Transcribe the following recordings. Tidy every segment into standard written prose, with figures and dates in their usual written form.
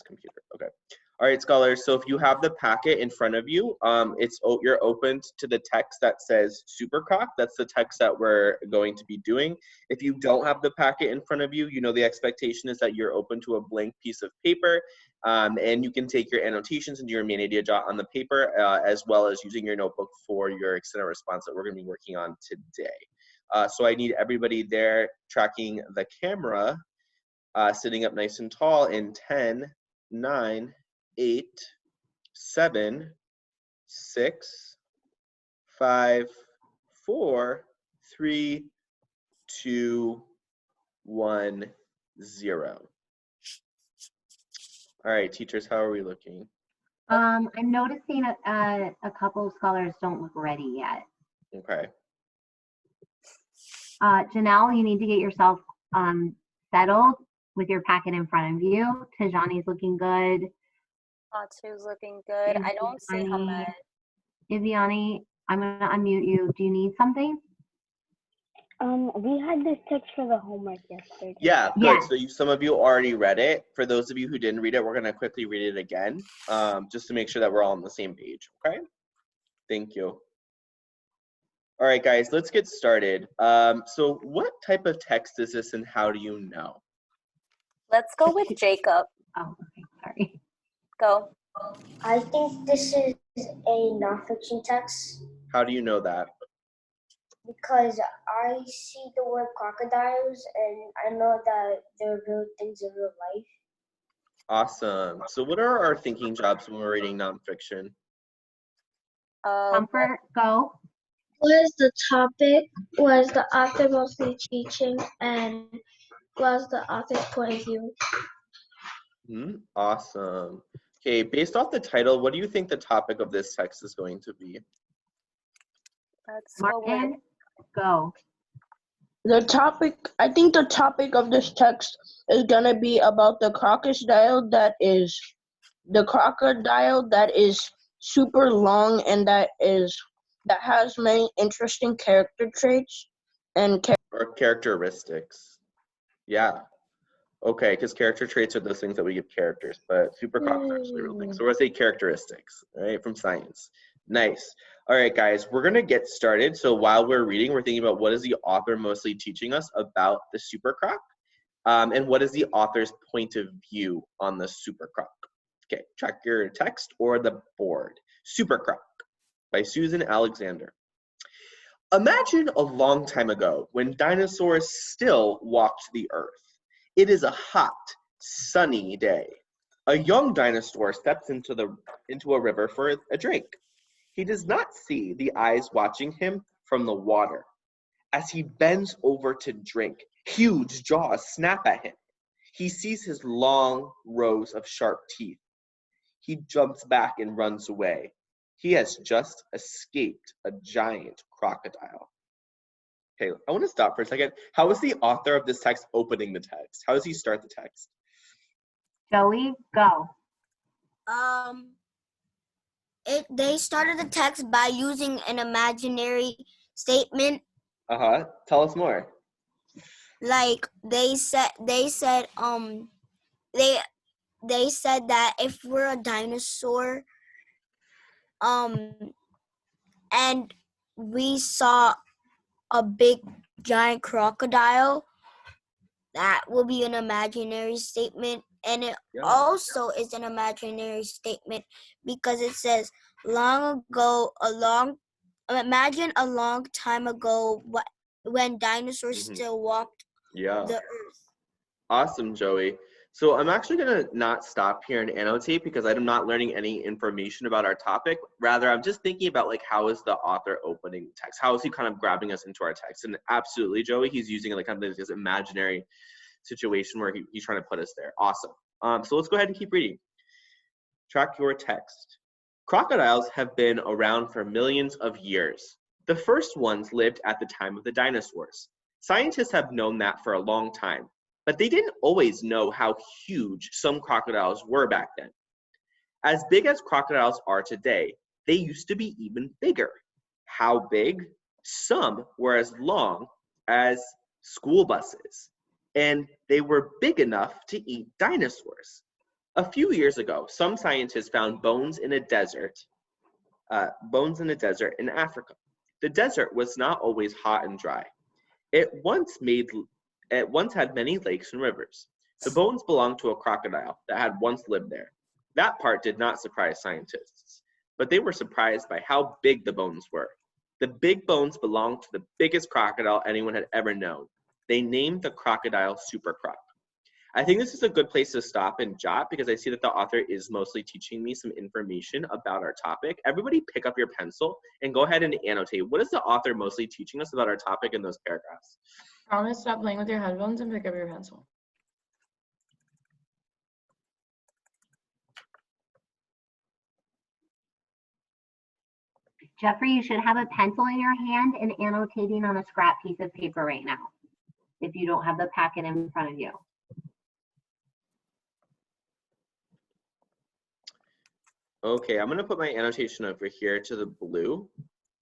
computer. Okay. All right, scholars. So if you have the packet in front of you, you're opened to the text that says Supercroc. That's the text that we're going to be doing. If you don't have the packet in front of you, you know the expectation is that you're open to a blank piece of paper, and you can take your annotations and do your main idea jot on the paper, as well as using your notebook for your extended response that we're going to be working on today. So I need everybody there tracking the camera, sitting up nice and tall in 10, 9, 8, 7, 6, 5, 4, 3, 2, 1, 0. All right, teachers, how are we looking? I'm noticing a couple of scholars don't look ready yet. Okay. Janelle, you need to get yourself settled with your packet in front of you. Tajani's looking good. Atsu's looking good. I don't see Hamed. Iviani, I'm gonna unmute you. Do you need something? We had this text for the homework yesterday. Yeah, good. Yes. So some of you already read it. For those of you who didn't read it, we're going to quickly read it again, just to make sure that we're all on the same page, okay? Thank you. All right, guys, let's get started. So what type of text is this and how do you know? Let's go with Jacob. Oh, okay, sorry. Go. I think this is a nonfiction text How do you know that? because I see the word crocodiles and I know that they're real things in real life. Awesome. So what are our thinking jobs when we're reading nonfiction? Comfort, go. What is the topic? Was the author mostly teaching? And was the author's point of view? Awesome. Okay, based off the title, what do you think the topic of this text is going to be? Let's go with Martin, go. I think the topic of this text is gonna be about the crocodile that is super long and that has many interesting character traits and Or characteristics. Yeah. Okay, because character traits are those things that we give characters, but supercroc is actually a real thing. So we're gonna say characteristics, right, from science. Nice. All right, guys, we're gonna get started. So while we're reading, we're thinking about what is the author mostly teaching us about the supercroc, and what is the author's point of view on the supercroc. Okay, check your text or the board. Supercroc by Susan Alexander. Imagine a long time ago when dinosaurs still walked the earth. It is a hot, sunny day. A young dinosaur steps into a river for a drink. He does not see the eyes watching him from the water. As he bends over to drink, huge jaws snap at him. He sees his long rows of sharp teeth. He jumps back and runs away. He has just escaped a giant crocodile. Okay, I want to stop for a second. How is the author of this text opening the text? How does he start the text? Joey, go. They started the text by using an imaginary statement. Tell us more. Like they said that if we're a dinosaur, and we saw a big giant crocodile, that will be an imaginary statement. And it also is an imaginary statement because it says imagine a long time ago when dinosaurs still walked the earth. Awesome, Joey. So I'm actually going to not stop here and annotate because I'm not learning any information about our topic. Rather, I'm just thinking about like how is the author opening text? How is he kind of grabbing us into our text? And absolutely, Joey, he's using like kind of this imaginary situation where he's trying to put us there. Awesome. So let's go ahead and keep reading. Track your text. Crocodiles have been around for millions of years. The first ones lived at the time of the dinosaurs. Scientists have known that for a long time, but they didn't always know how huge some crocodiles were back then. As big as crocodiles are today, they used to be even bigger. How big? Some were as long as school buses, and they were big enough to eat dinosaurs. A few years ago, some scientists found bones in a desert in Africa. The desert was not always hot and dry. It once had many lakes and rivers. The bones belonged to a crocodile that had once lived there. That part did not surprise scientists, but they were surprised by how big the bones were. The big bones belonged to the biggest crocodile anyone had ever known. They named the crocodile Super Croc. I think this is a good place to stop and jot because I see that the author is mostly teaching me some information about our topic. Everybody pick up your pencil and go ahead and annotate. What is the author mostly teaching us about our topic in those paragraphs? Promise, stop playing with your headphones and pick up your pencil. Jeffrey, you should have a pencil in your hand and annotating on a scrap piece of paper right now, if you don't have the packet in front of you. Okay, I'm gonna put my annotation over here to the blue.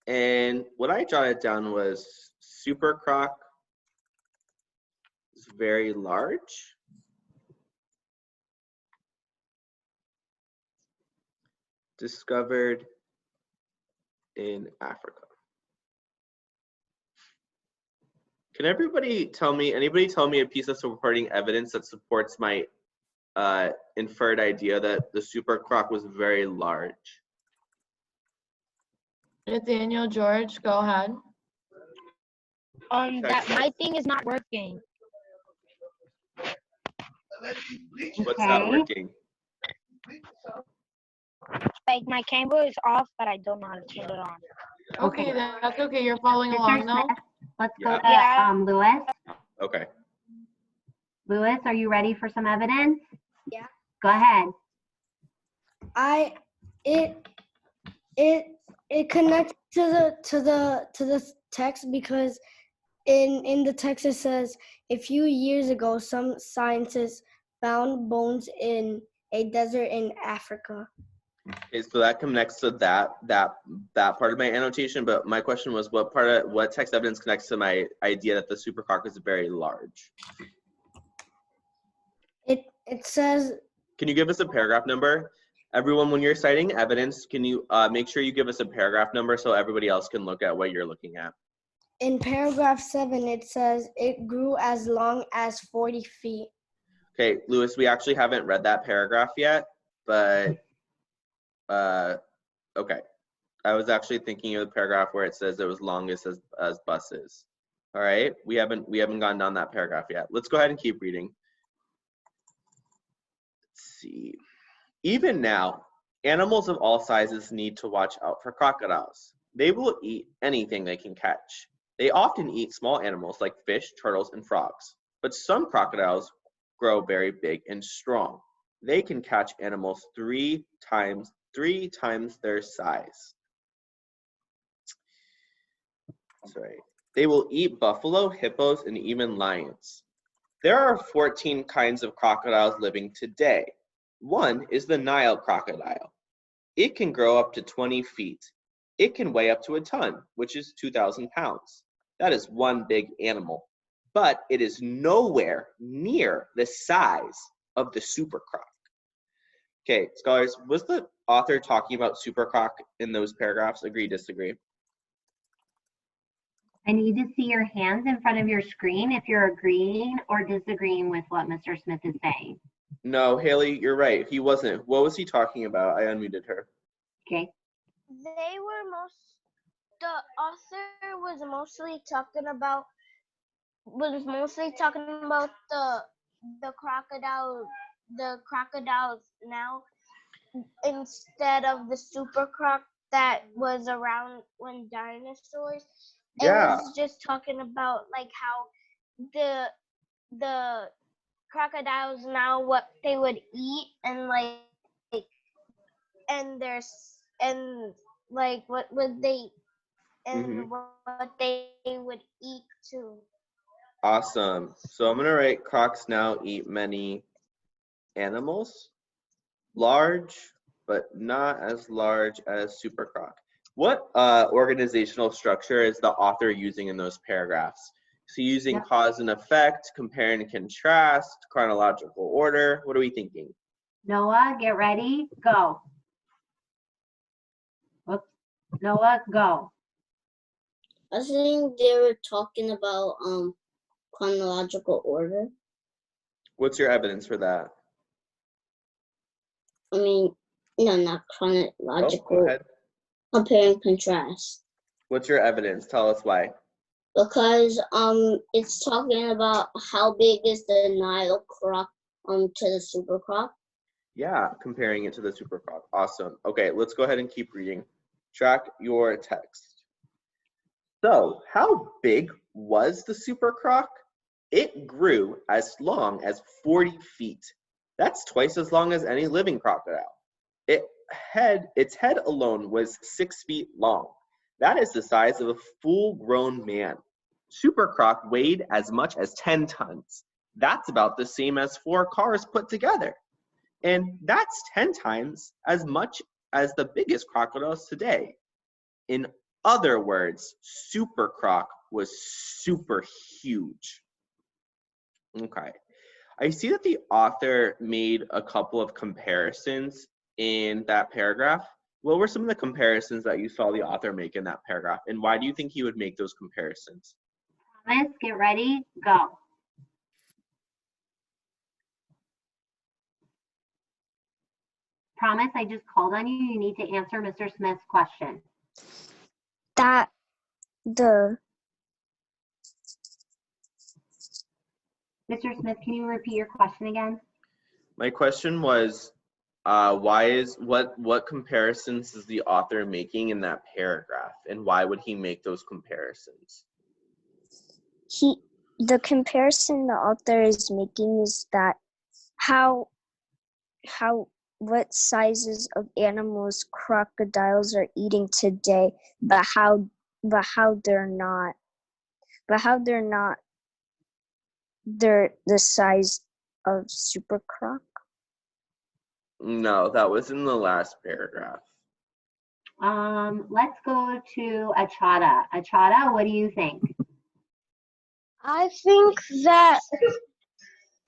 And what I jotted down was Super Croc is very large. Discovered in Africa. Can anybody tell me a piece of supporting evidence that supports my inferred idea that the Super Croc was very large? Nathaniel, George, go ahead. That my thing is not working. What's not working? Like my camera is off, but I don't know how to turn it on. Okay, that's okay. You're following Mr. along though? Smith, let's go Yeah. to Lewis. Okay. Lewis, are you ready for some evidence? Yeah. Go ahead. It connects to the text because in the text it says a few years ago some scientists found bones in a desert in Africa. Okay, so that connects to that part of my annotation, but my question was what text evidence connects to my idea that the Super Croc is very large? It says, Can you give us a paragraph number? Everyone, when you're citing evidence, can you make sure you give us a paragraph number so everybody else can look at what you're looking at? in paragraph 7, it says it grew as long as 40 feet. Okay, Lewis, we actually haven't read that paragraph yet, but okay. I was actually thinking of the paragraph where it says it was longest as buses. All right, we haven't gone down that paragraph yet. Let's go ahead and keep reading. Let's see. Even now, animals of all sizes need to watch out for crocodiles. They will eat anything they can catch. They often eat small animals like fish, turtles, and frogs. But some crocodiles grow very big and strong. They can catch animals three times their size. Sorry. They will eat buffalo, hippos, and even lions. There are 14 kinds of crocodiles living today. One is the Nile crocodile. It can grow up to 20 feet. It can weigh up to a ton, which is 2,000 pounds. That is one big animal, but it is nowhere near the size of the Super Croc. Okay, scholars, was the author talking about Super Croc in those paragraphs? Agree, disagree? I need to see your hands in front of your screen if you're agreeing or disagreeing with what Mr. Smith is saying. No, Haley, you're right. He wasn't. What was he talking about? I unmuted her. Okay. The author was mostly talking about the crocodiles now instead of the Super Croc that was around when dinosaurs. Yeah. It was just talking about like how the crocodiles now what they would eat and what would they and what they would eat too. Awesome. So I'm going to write crocs now eat many animals. Large, but not as large as Super Croc. What organizational structure is the author using in those paragraphs? So using cause and effect, compare and contrast, chronological order. What are we thinking? Noah, get ready, go. Oops. Noah, go. I think they were talking about chronological order. What's your evidence for that? I mean, no, not Oh, go chronological. ahead. Compare and contrast. What's your evidence? Tell us why. Because it's talking about how big is the Nile croc to the super croc. Yeah, comparing it to the super croc. Awesome. Okay, let's go ahead and keep reading. Track your text. So, how big was the super croc? It grew as long as 40 feet. That's twice as long as any living crocodile. Its head alone was 6 feet long. That is the size of a full-grown man. Super croc weighed as much as 10 tons. That's about the same as 4 cars put together. And that's 10 times as much as the biggest crocodiles today. In other words, super croc was super huge. Okay. I see that the author made a couple of comparisons in that paragraph. What were some of the comparisons that you saw the author make in that paragraph? And why do you think he would make those comparisons? Thomas, get ready, go. Promise, I just called on you. You need to answer Mr. Smith's question. That the Mr. Smith, can you repeat your question again? My question was, what comparisons is the author making in that paragraph, and why would he make those comparisons? the comparison the author is making is that what sizes of animals crocodiles are eating today, but how they're not they're the size of super croc. No, that was in the last paragraph. Let's go to Achata. Achata, what do you think? I think that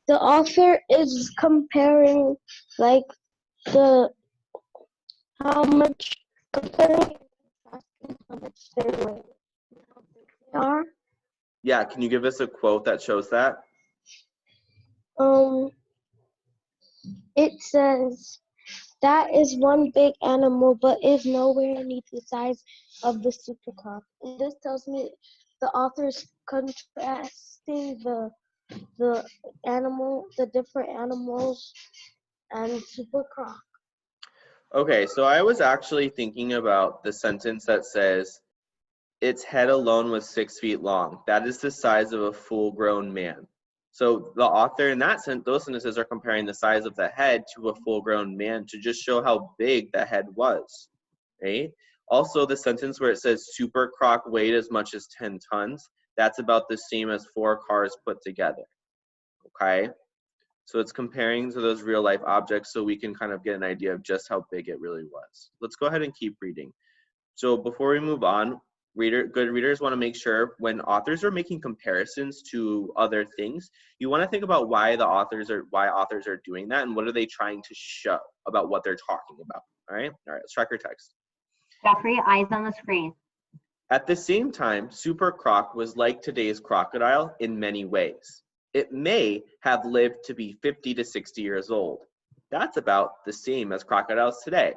the author is comparing like how much comparing how much they weigh. They are. Yeah, can you give us a quote that shows that? It says that is one big animal, but is nowhere near the size of the super croc. And this tells me the author is contrasting the different animals and super croc. Okay, so I was actually thinking about the sentence that says, its head alone was 6 feet long. That is the size of a full-grown man. So the author in that those sentences are comparing the size of the head to a full-grown man to just show how big the head was, right? Also, the sentence where it says super croc weighed as much as 10 tons, that's about the same as 4 cars put together, okay? So it's comparing to those real-life objects so we can kind of get an idea of just how big it really was. Let's go ahead and keep reading. So before we move on, good readers want to make sure when authors are making comparisons to other things, you want to think about why authors are doing that and what are they trying to show about what they're talking about. All right, let's track your text. Jeffrey, eyes on the screen. At the same time, super croc was like today's crocodile in many ways. It may have lived to be 50 to 60 years old. That's about the same as crocodiles today.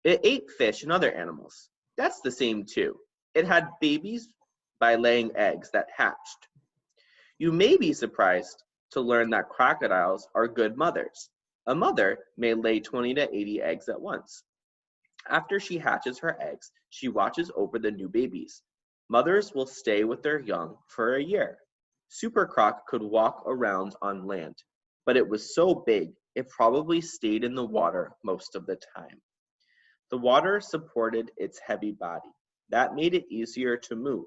It ate fish and other animals. That's the same too. It had babies by laying eggs that hatched. You may be surprised to learn that crocodiles are good mothers. A mother may lay 20 to 80 eggs at once. After she hatches her eggs, she watches over the new babies. Mothers will stay with their young for a year. Super croc could walk around on land, but it was so big, it probably stayed in the water most of the time. The water supported its heavy body. That made it easier to move.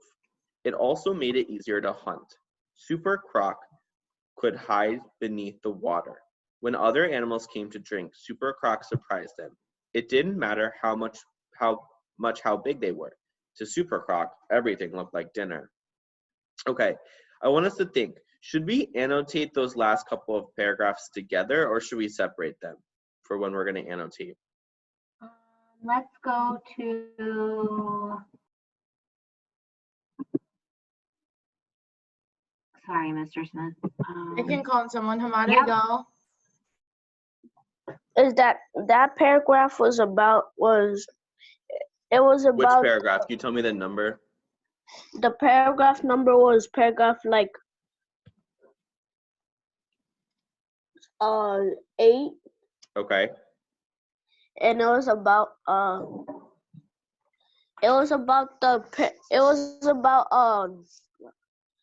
It also made it easier to hunt. Super croc could hide beneath the water. When other animals came to drink, super croc surprised them. It didn't matter how big they were. To super croc, everything looked like dinner. Okay, I want us to think, should we annotate those last couple of paragraphs together or should we separate them? for when we're going to annotate? Let's go to, sorry, Mr. Smith. I can call on someone. Hamada, Yep. go. Is that paragraph was about Which paragraph? Can you tell me the number? the paragraph number was paragraph like 8, Okay. and it was about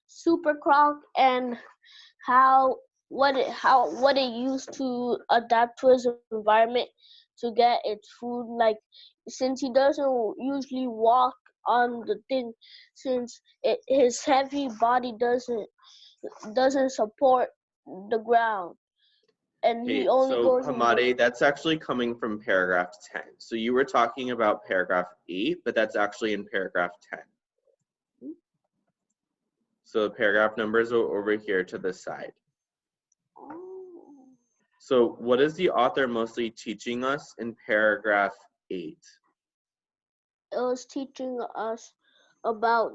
Super Croc and what it used to adapt to his environment to get its food. Like, since he doesn't usually walk on the thing, since his heavy body doesn't support the ground, and Okay, he only so goes in the- Hamade, that's actually coming from paragraph 10. So you were talking about paragraph 8, but that's actually in paragraph 10. So the paragraph numbers are over here to the side. So what is the author mostly teaching us in paragraph 8? It was teaching us about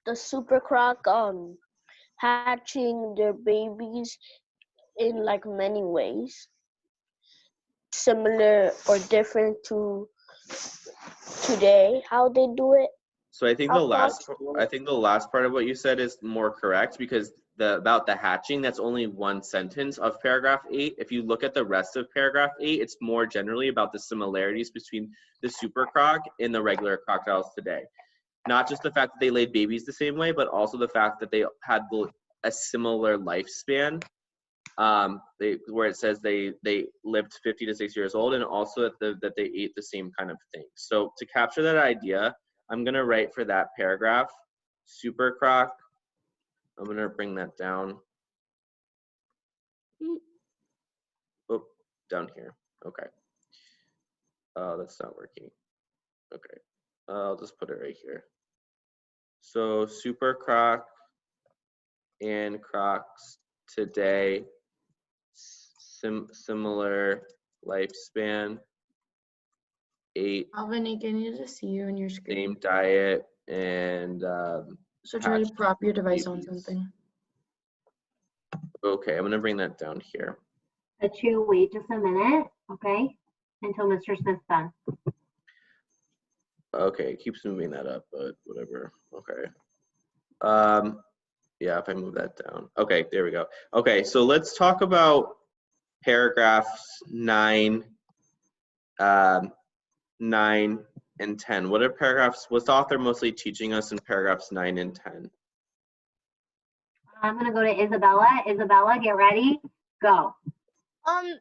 the Super Croc hatching their babies in like many ways, similar or different to today how they do it. So I think the last Approximately. part of what you said is more correct, because about the hatching, that's only one sentence of paragraph 8. If you look at the rest of paragraph 8, it's more generally about the similarities between the super croc and the regular crocodiles today. Not just the fact that they laid babies the same way, but also the fact that they had a similar lifespan, where it says they lived 50 to 60 years old, and also that they ate the same kind of thing. So to capture that idea, I'm going to write for that paragraph, super croc. I'm going to bring that down. Oh, down here. Okay. That's not working. Okay. I'll just put it right here. So super croc and crocs today, similar lifespan, ate Alvin, can you just see you on your screen? same diet, and So try to prop your device on babies. something. Okay, I'm gonna bring that down here. Let you wait just a minute, okay? Until Mr. Smith's done. Okay, it keeps moving that up, but whatever. Okay. Yeah, if I move that down. Okay, there we go. Okay, so let's talk about paragraphs 9, 9 and 10. What's the author mostly teaching us in paragraphs 9 and 10? I'm gonna go to Isabella. Isabella, get ready, go.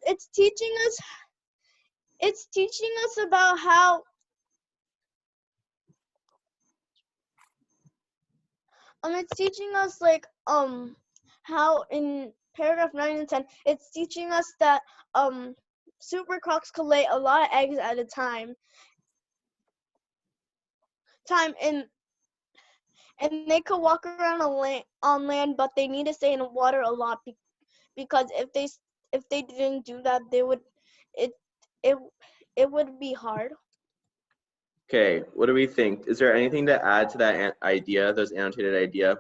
It's teaching us about how it's teaching us like how in paragraph 9 and 10 it's teaching us that super crocs can lay a lot of eggs at a time and they could walk around on land, but they need to stay in the water a lot because if they didn't do that, it would be hard. Okay, what do we think? Is there anything to add to that idea, those annotated idea?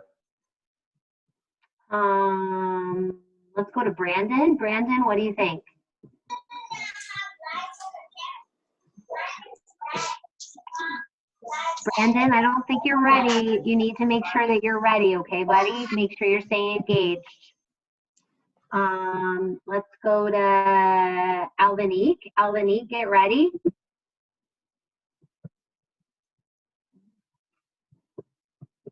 Let's go to Brandon. Brandon, what do you think? Brandon, I don't think you're ready. You need to make sure that you're ready, okay, buddy? Make sure you're staying engaged. Let's go to Albanique. Albanique, get ready.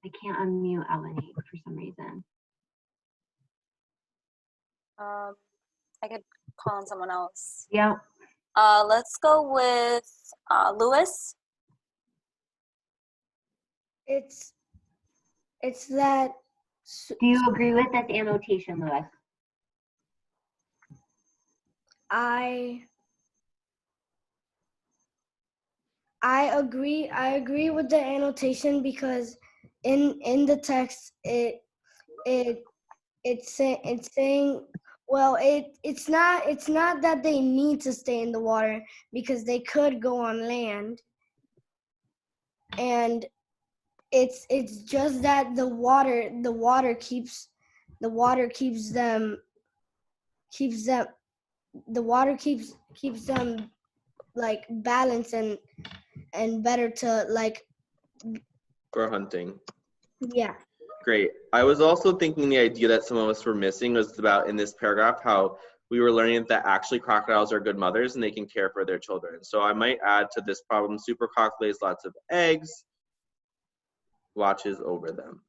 I can't unmute Albanique for some reason. I could call on someone else. Yeah. Let's go with Lewis. It's that Do you agree with this annotation, Lewis? I agree with the annotation because in the text it's saying Well, it's not that they need to stay in the water, because they could go on land. And it's just that the water keeps them like balanced and better to like, For hunting. yeah. Great. I was also thinking the idea that some of us were missing was about in this paragraph how we were learning that actually crocodiles are good mothers and they can care for their children. So I might add to this problem, super croc lays lots of eggs, watches over them.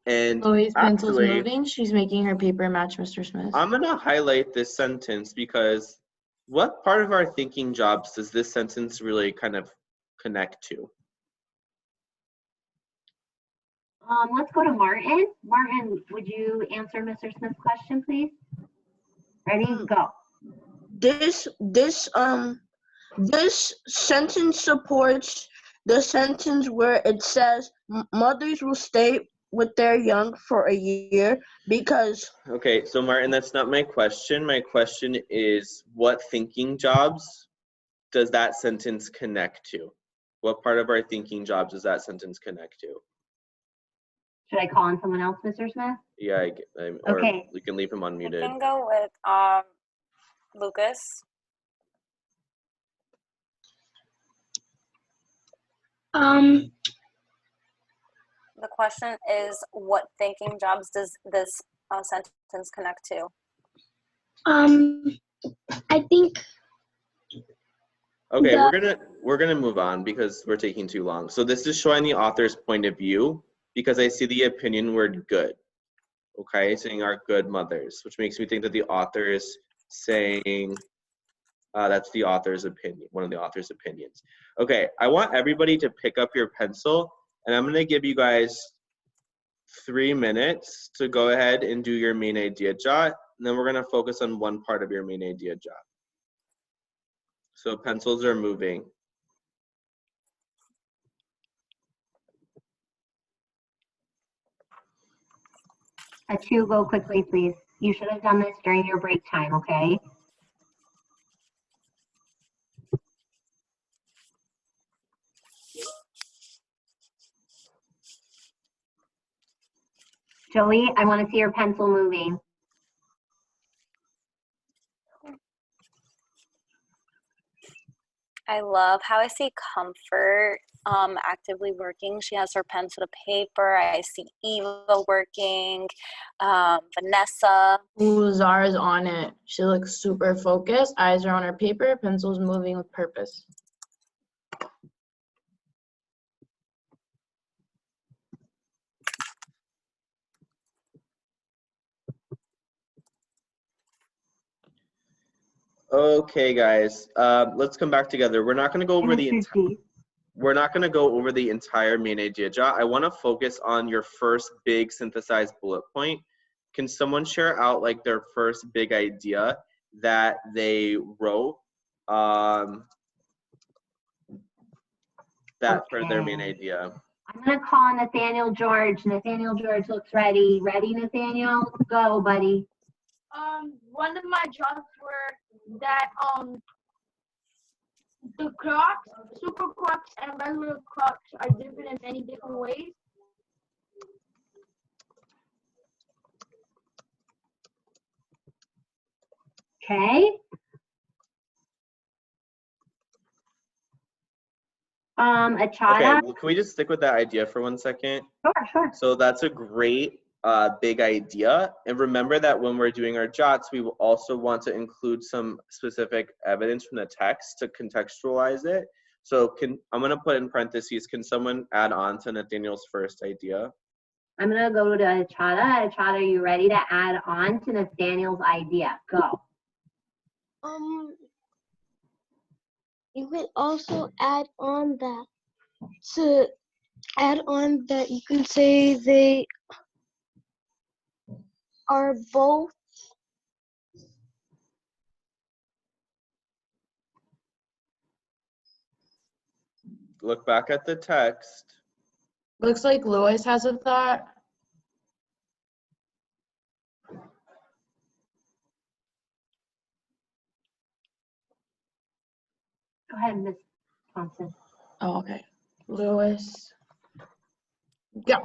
And Chloe's pencil's actually, moving. She's making her paper match Mr. Smith. I'm gonna highlight this sentence because what part of our thinking jobs does this sentence really kind of connect to? Let's go to Martin. Martin, would you answer Mr. Smith's question, please? Ready? Go. This sentence supports the sentence where it says mothers will stay with their young for a year because. Okay, so Martin, that's not my question. My question is, what thinking jobs does that sentence connect to? What part of our thinking jobs does that sentence connect to? Should I call on someone else, Mr. Smith? Yeah, or Okay. we can leave him I unmuted. can go with Lucas. The question is, what thinking jobs does this sentence connect to? I think Okay, we're gonna move on because we're taking too long. So this is showing the author's point of view because I see the opinion word good. Okay, saying our good mothers, which makes me think that the author is saying that's the author's opinion, one of the author's opinions. Okay, I want everybody to pick up your pencil and I'm gonna give you guys 3 minutes to go ahead and do your main idea jot, and then we're gonna focus on one part of your main idea jot. So pencils are moving. Atu, go quickly, please. You should have done this during your break time, okay? Joey, I want to see your pencil moving. I love how I see Comfort actively working. She has her pencil to paper. I see Eva working, Vanessa. Ooh, Zara's on it. She looks super focused. Eyes are on her paper. Pencil's moving with purpose. Okay, guys, let's come back together. We're not going to go over the entire main idea jot. I want to focus on your first big synthesized bullet point. Can someone share out like their first big idea that they wrote for their main idea? I'm going to call on Nathaniel George. Nathaniel George looks ready. Ready, Nathaniel? Go, buddy. One of my jobs were that the crocs, super crocs, and regular crocs are different in many different ways. Okay. Achada. Okay, can we just stick with that idea for 1 second? Sure. So that's a great big idea. And remember that when we're doing our jots, we will also want to include some specific evidence from the text to contextualize it. So I'm going to put in parentheses, can someone add on to Nathaniel's first idea? I'm going to go to Achada. Achada, are you ready to add on to Nathaniel's idea? Go. You could also add on that you can say they are both Look back at the text. Looks like Lois has a thought. Go ahead, Ms. Thompson. Oh, okay. Lewis. Go.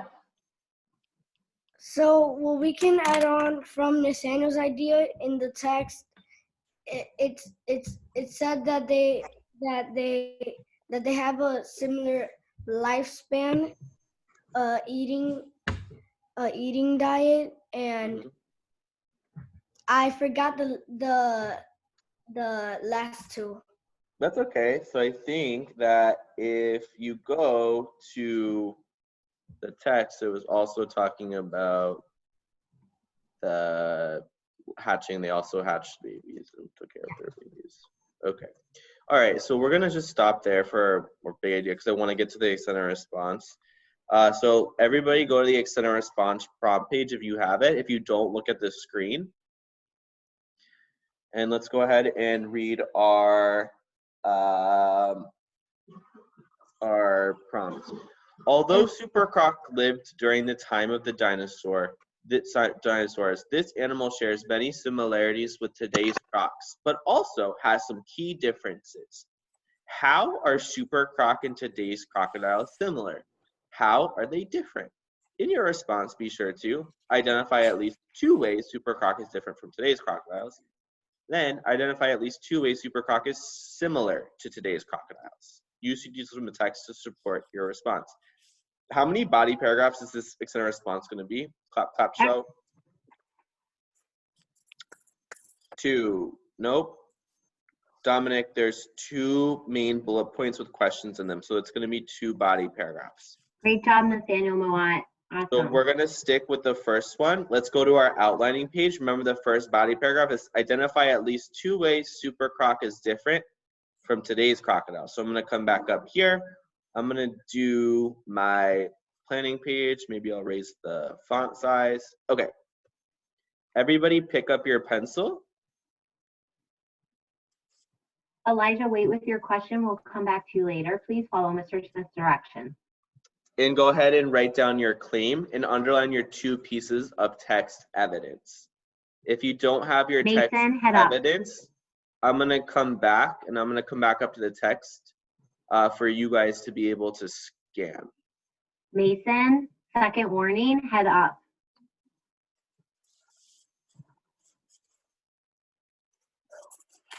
So, well, we can add on from Nathaniel's idea in the text. It said that they have a similar lifespan, eating diet, and I forgot the last two. That's okay. So I think that if you go to the text, it was also talking about the hatching. They also hatched babies and took care of their babies. Okay. All right. So we're going to just stop there for more big idea because I want to get to the extent of response. So everybody go to the extent of response prompt page if you have it. If you don't, look at the screen. And let's go ahead and read our prompt. Although Super Croc lived during the time of the dinosaurs, this animal shares many similarities with today's crocs, but also has some key differences. How are Super Croc and today's crocodiles similar? How are they different? In your response, be sure to identify at least 2 ways Super Croc is different from today's crocodiles. Then identify at least 2 ways Super Croc is similar to today's crocodiles. Use details from the text to support your response. How many body paragraphs is this extended response going to be? Clap, clap, show. 2. Nope. Dominic, there's 2 main bullet points with questions in them, so it's going to be 2 body paragraphs. Great job, Nathaniel Mowat. So Awesome. we're going to stick with the first one. Let's go to our outlining page. Remember, the first body paragraph is identify at least 2 ways Super Croc is different from today's crocodile. So I'm going to come back up here. I'm going to do my planning page. Maybe I'll raise the font size. Okay. Everybody pick up your pencil. Elijah, wait with your question. We'll come back to you later. Please follow Mr. Smith's direction. And go ahead and write down your claim and underline your 2 pieces of text evidence. If you don't have your text evidence, I'm going to come back and I'm going to come back up to the text for you guys to be able to scan. Mason, second warning, head up.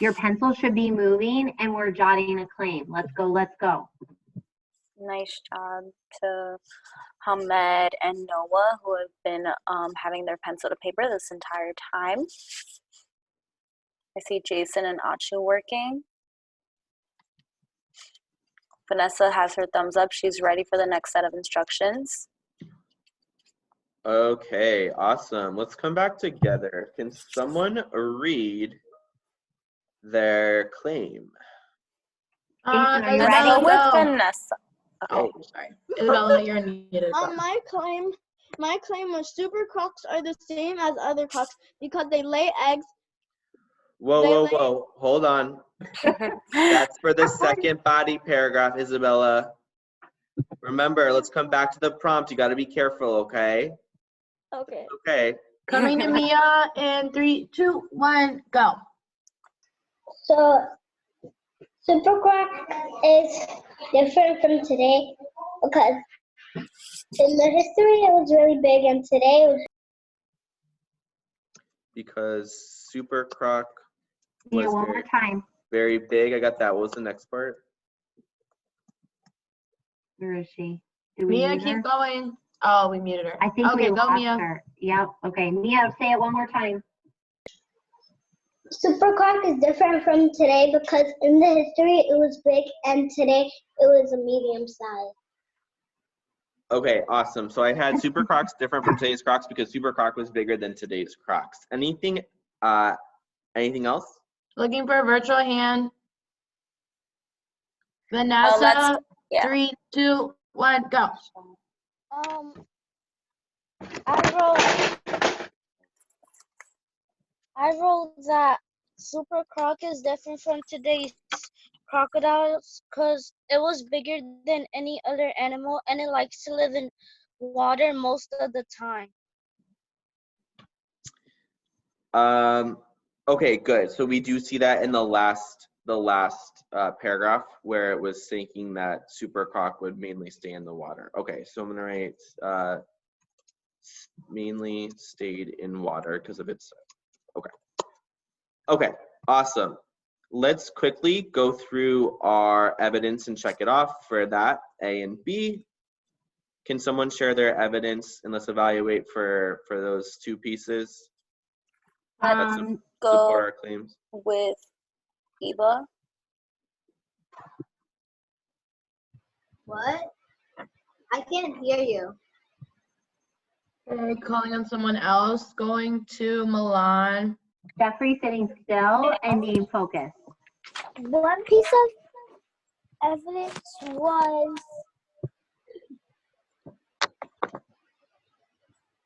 Your pencil should be moving and we're jotting a claim. Let's go, let's go. Nice job to Hamed and Noah, who have been having their pencil to paper this entire time. I see Jason and Achu working. Vanessa has her thumbs up. She's ready for the next set of instructions. Okay, awesome. Let's come back together. Can someone read their claim? Let's go with Vanessa. Okay. Oh, sorry. Isabella, you're needed. My claim was Super Crocs are the same as other crocs because they lay eggs. Whoa. Hold on. That's for the second body paragraph, Isabella. Remember, let's come back to the prompt. You got to be careful, okay? Okay. Okay. Coming to Mia in 3, 2, 1, go. So, Super Croc is different from today because in the history it was really big and today it was. Because Super Croc was one more time. Very big. I got that. What was the next part? Where is she? Did we Mia, mute her? keep going. Oh, we muted her. I think okay, we go lost Mia. her. Yep. Okay, Mia, say it one more time. Super Croc is different from today because in the history it was big and today it was a medium size. Okay, awesome. So I had Super Crocs different from today's Crocs because Super Croc was bigger than today's Crocs. Anything else? Looking for a virtual hand. Vanessa, 3, 2, 1, go. I wrote that Super Croc is different from today's crocodiles because it was bigger than any other animal and it likes to live in water most of the time. Okay, good. So we do see that in the last the last paragraph where it was thinking that Super Croc would mainly stay in the water. Okay, so I'm gonna write mainly stayed in water because of its, okay. Okay, awesome. Let's quickly go through our evidence and check it off for that, A and B. Can someone share their evidence and let's evaluate for those two pieces that support Go our claims? with Eva. What? I can't hear you. Okay, calling on someone else, going to Milan. Jeffrey sitting still and being focused. One piece of evidence was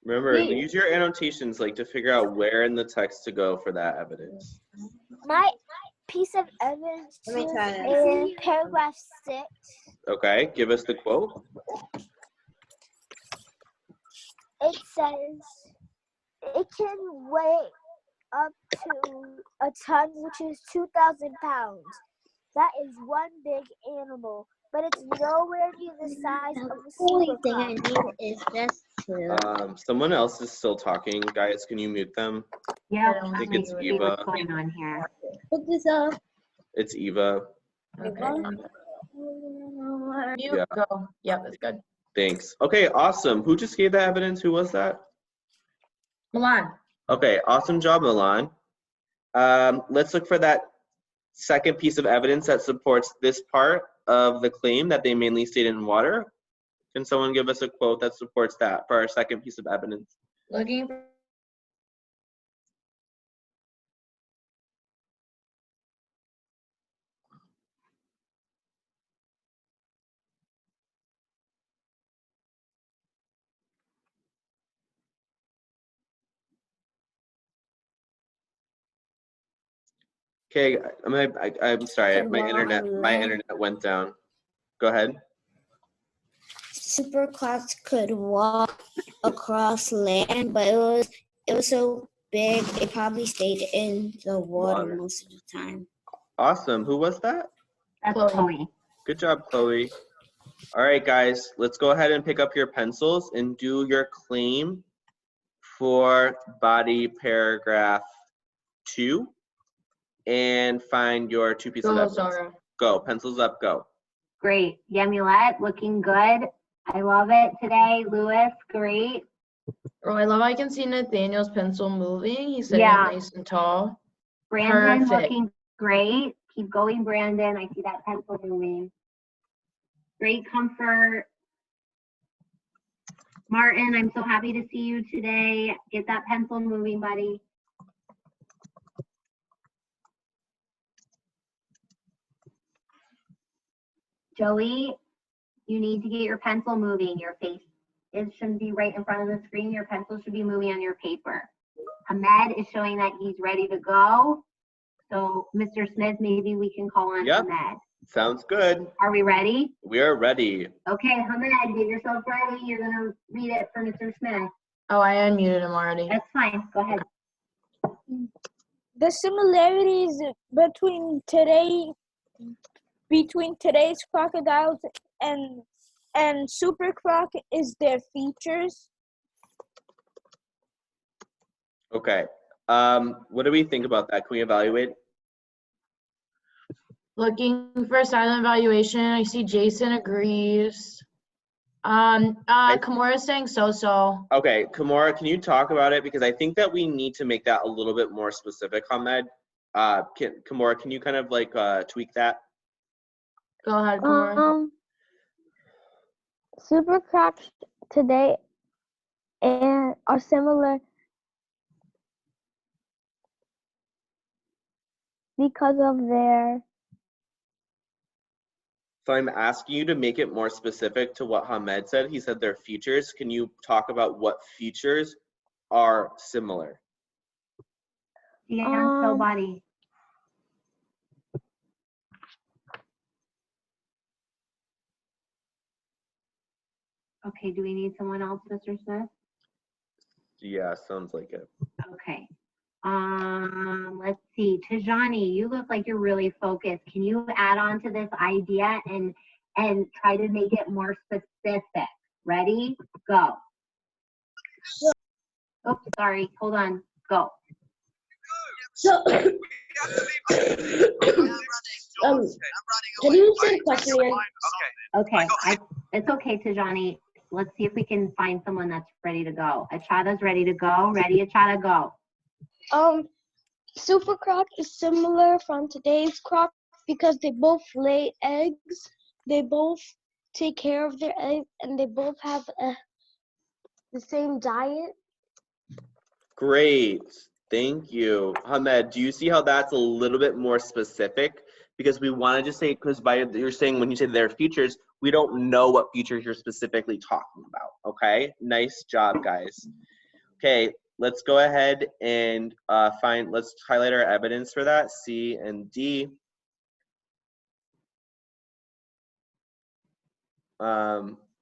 Remember, use your annotations like to figure out where in the text to go for that evidence. my piece of evidence Let me try is in paragraph 6. Okay, give us the quote. It says it can weigh up to a ton, which is 2,000 pounds. That is one big animal, but it's nowhere near the size of a Only super thing I croc. need is just to. Someone else is still talking. Guys, can you mute them? Yeah, I think I'm it's see what's Eva. going on here. Put this up. It's Eva. Okay. Mute, Yeah. go. Yep, that's good. Thanks. Okay, awesome. Who just gave that evidence? Who was that? Milan. Okay, awesome job, Milan. Let's look for that second piece of evidence that supports this part of the claim that they mainly stayed in water. Can someone give us a quote that supports that for our second piece of evidence? Looking for Okay, I'm sorry, Could my walk internet on land. went down. Go ahead. Super crocs could walk across land, but it was so big it probably stayed in the water most of the time. Awesome. Who was that? That's Chloe. Chloe. Good job, Chloe. All right, guys, let's go ahead and pick up your pencils and do your claim for body paragraph 2 and find your two pieces of go, evidence. Zara. Go, pencils up, go. Great. Yamulette, looking good. I love it today. Lewis, great. Oh, I love how I can see Nathaniel's pencil moving. He's sitting Yeah. up nice and tall. Brandon, Perfect. looking great. Keep going, Brandon. I see that pencil moving. Great comfort. Martin, I'm so happy to see you today. Get that pencil moving, buddy. Joey, you need to get your pencil moving. Your face, it shouldn't be right in front of the screen. Your pencil should be moving on your paper. Ahmed is showing that he's ready to go. So, Mr. Smith, maybe we can call on Yep. Ahmed. Sounds good. Are we ready? We are ready. Okay, Ahmed, get yourself ready. You're gonna read it for Mr. Smith. Oh, I unmuted him already. That's fine. Go ahead. The similarities between today's crocodiles and Super Croc is their features. Okay. What do we think about that? Can we evaluate? Looking for a silent evaluation. I see Jason agrees. Kimura's saying so. Okay, Kimura, can you talk about it? Because I think that we need to make that a little bit more specific, Ahmed. Kimura, can you kind of like tweak that? Go ahead, Kimura. Super Crocs today and are similar because of their. So I'm asking you to make it more specific to what Hamed said. He said their features. Can you talk about what features are similar? Yeah, so body. Okay, do we need someone else, Mr. Smith? Yeah, sounds like it. Okay. Let's see. Tajani, you look like you're really focused. Can you add on to this idea and try to make it more specific? Ready? Go. Oh, sorry. Hold on. Go. So, can you say the question again? Okay. It's okay, Tajani. Let's see if we can find someone that's ready to go. Achada's ready to go. Ready, Achada, go. Super Croc is similar from today's croc because they both lay eggs, they both take care of their eggs, and they both have the same diet. Great. Thank you. Hamed, do you see how that's a little bit more specific? Because we want to just say, because by you're saying when you say their features, we don't know what features you're specifically talking about. Okay? Nice job, guys. Okay, let's go ahead and let's highlight our evidence for that, C and D.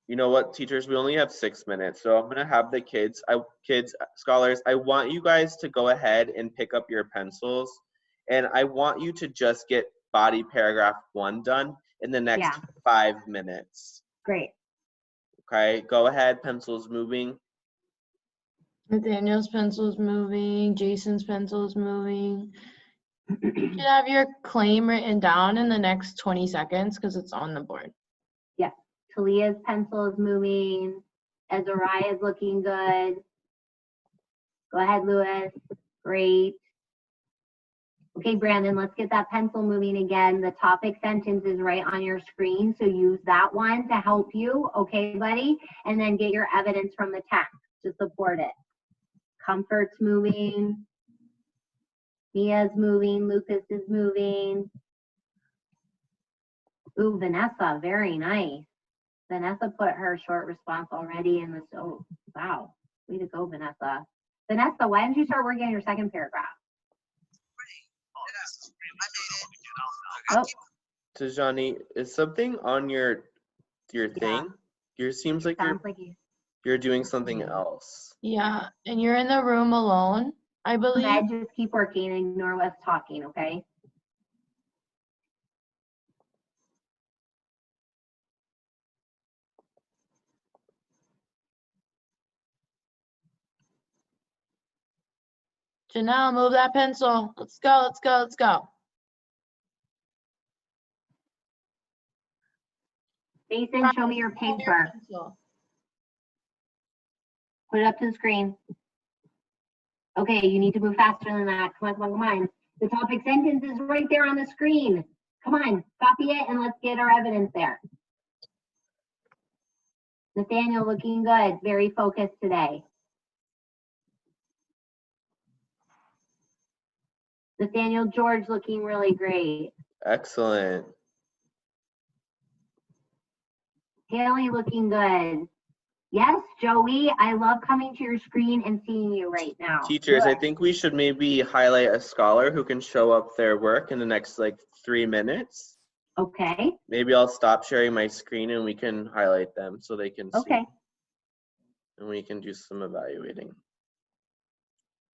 You know what, teachers, we only have 6 minutes, so I'm gonna have the kids, scholars, I want you guys to go ahead and pick up your pencils, and I want you to just get body paragraph 1 done in the next 5 minutes. Great. Okay, go ahead, pencils moving. Nathaniel's pencil is moving. Jason's pencil is moving. You should have your claim written down in the next 20 seconds because it's on the board. Yes. Talia's pencil is moving. Azariah is looking good. Go ahead, Lewis. Great. Okay, Brandon, let's get that pencil moving again. The topic sentence is right on your screen, so use that one to help you. Okay, buddy? And then get your evidence from the text to support it. Comfort's moving. Mia's moving. Lucas is moving. Ooh, Vanessa, very nice. Vanessa put her short response already in the, oh, wow. Way to go, Vanessa. Vanessa, why didn't you start working on your second paragraph? Oh. Tajani, is something on your thing? Seems like you're doing something else. Yeah, and you're in the room alone, I believe. Med, just keep working and ignore what's talking, okay? Janelle, move that pencil. Let's go, let's go, let's go. Mason, show me your paper. Put it up to the screen. Okay, you need to move faster than that. Come on, come on, come on. The topic sentence is right there on the screen. Come on, copy it and let's get our evidence there. Nathaniel looking good, very focused today. Nathaniel George looking really great. Excellent. Haley looking good. Yes, Joey, I love coming to your screen and seeing you right now. Teachers, I think we should maybe highlight a scholar who can show up their work in the next 3 minutes. Okay. Maybe I'll stop sharing my screen and we can highlight them so they can see. Okay. And we can do some evaluating.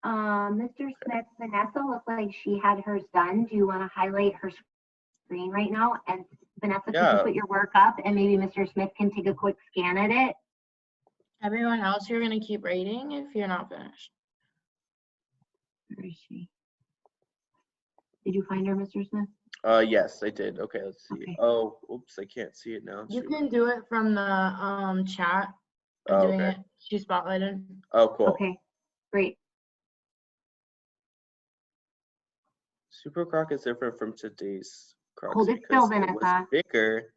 Mr. Smith, Vanessa looked like she had hers done. Do you want to highlight her screen right now? And Vanessa, could you put your work up and maybe Mr. Smith can take a quick scan at it? Everyone else, you're going to keep reading if you're not finished. Where is she? Did you find her, Mr. Smith? Yes, I did. Okay, let's see. Okay. Oh, oops, I can't see it now. You can do it from the chat. Oh, doing okay. it. She spotlighted. Oh, cool. Okay, great. Super Croc is different from today's Crocs. Hold it still, Vanessa. It was bigger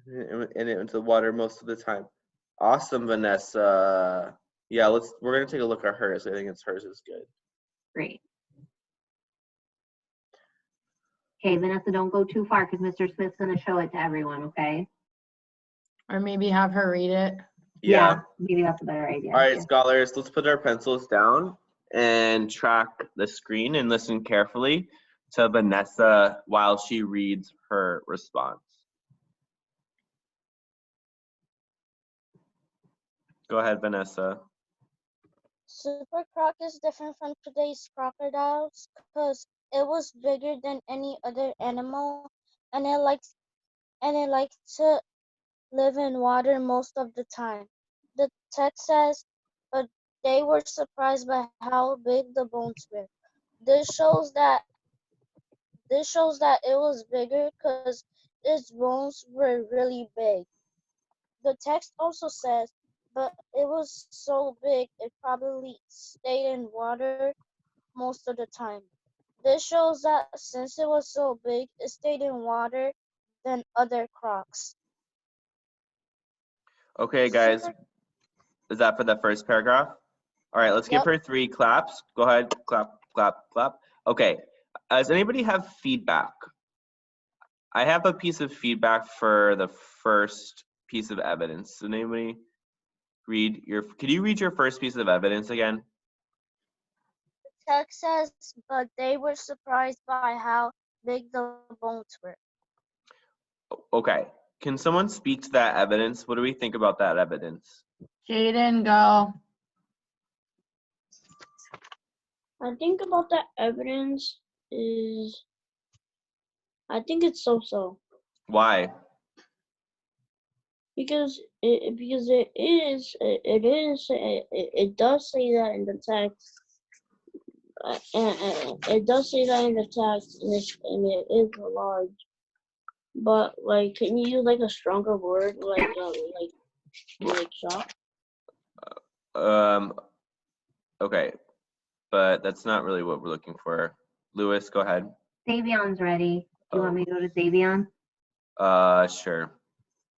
and it went to the water most of the time. Awesome, Vanessa. Yeah, we're gonna take a look at hers. I think hers is good. Great. Okay, Vanessa, don't go too far because Mr. Smith's gonna show it to everyone, okay? Or maybe have her read it. Yeah, maybe that's a better idea. All right, scholars, let's put our pencils down and track the screen and listen carefully to Vanessa while she reads her response. Go ahead, Vanessa. Super Croc is different from today's crocodiles because it was bigger than any other animal, and it likes to live in water most of the time. The text says, but they were surprised by how big the bones were. This shows that it was bigger because its bones were really big. The text also says, but it was so big it probably stayed in water most of the time. This shows that since it was so big, it stayed in water than other crocs. Okay, guys, is that for the first paragraph? All right, let's give Yep. her 3 claps. Go ahead, clap, clap, clap. Okay, does anybody have feedback? I have a piece of feedback for the first piece of evidence. Does anybody could you read your first piece of evidence again? The text says, but they were surprised by how big the bones were. Okay, can someone speak to that evidence? What do we think about that evidence? Jaden, go. I think about that evidence is, I think it's so-so. Why? Because it does say that in the text. It does say that in the text, and it is large. But like, can you use like a stronger word, like shock? Okay, but that's not really what we're looking for. Lewis, go ahead. Savion's ready. Do you want me to go to Savion? Sure.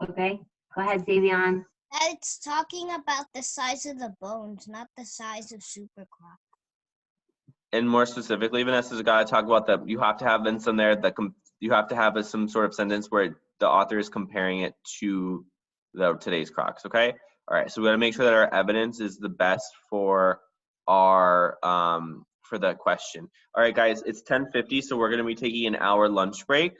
Okay, go ahead, Savion. It's talking about the size of the bones, not the size of Super Croc. And more specifically, Vanessa's got to talk about that. You have to have in some there that you have to have some sort of sentence where the author is comparing it to today's Crocs. Okay. All right. So we got to make sure that our evidence is the best for our for that question. All right, guys. It's 10:50, so we're going to be taking an hour lunch break.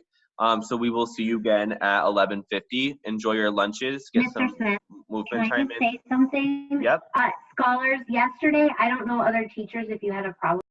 So we will see you again at 11:50. Enjoy your lunches. Get Mr. some Smith, movement can I time just in. say something? Yep. Scholars, yesterday, I don't know other teachers if you had a problem